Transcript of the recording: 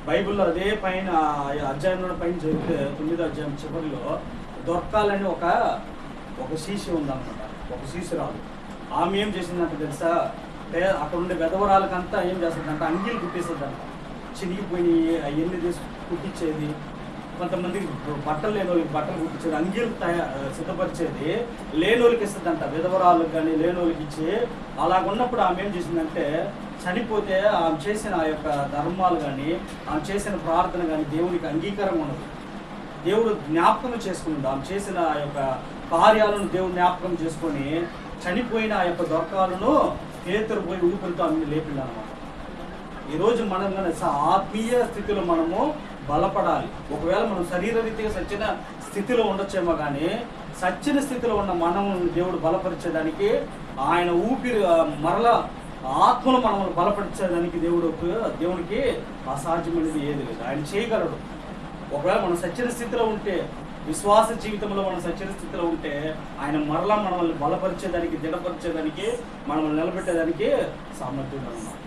బైబిల్లో అదే పైన అధ్యాయంలో పైన చదివితే 9వ అధ్యాయం చివరిలో దొరకాలని ఒక శిష్యు ఉందన్నమాట, ఒక శిష్యురాలు. ఆమె ఏం చేసిందంటే తెలుసా, అక్కడ ఉండే వెధవరాలకంతా ఏం చేస్తుందంటే అంగీలు కుట్టేస్తుందంట. చినిగిపోయి అవన్నీ తీసి కుట్టించేది, కొంతమందికి బట్టలు లేని వాళ్ళకి బట్టలు కుట్టించేది, అంగీలు సిద్ధపరిచేది, లేని వాళ్ళకి ఇస్తుందంట, విధవరాలకు కానీ లేని వాళ్ళకి ఇచ్చి. అలాగున్నప్పుడు ఆమె ఏం చేసిందంటే, చనిపోతే ఆమె చేసిన ఆ యొక్క ధర్మాలు కానీ ఆమె చేసిన ప్రార్థన కానీ దేవునికి అంగీకారం ఉన్నది. దేవుడు జ్ఞాపకం చేసుకున్నాడు. ఆమె చేసిన ఆ యొక్క కార్యాలను దేవుడు జ్ఞాపకం చేసుకొని చనిపోయిన ఆ యొక్క దొరకాలను పేతురు పోయి ఊపిరితో ఆమెను లేపిండు అన్నమాట. ఈరోజు మనం కానీ ఆత్మీయ స్థితిలో మనము బలపడాలి. ఒకవేళ మనం శరీరరీతిగా సచ్చిన స్థితిలో ఉండొచ్చేమో కానీ సచ్చిన స్థితిలో ఉన్న మనము దేవుడు బలపరిచేదానికి ఆయన ఊపిరి మరలా ఆత్మను మనల్ని బలపరిచేదానికి దేవునికి అసాధ్యమైనది ఏది లేదు. ఆయన చేయగలడు. ఒకవేళ మనం సచ్చిన స్థితిలో ఉంటే, విశ్వాస జీవితంలో మనం సచ్చిన స్థితిలో ఉంటే ఆయన మరలా మనల్ని బలపరిచేదానికి, దృఢపరిచేదానికి, మనల్ని నిలబెట్టేదానికి సామర్థ్యం అన్నమాట.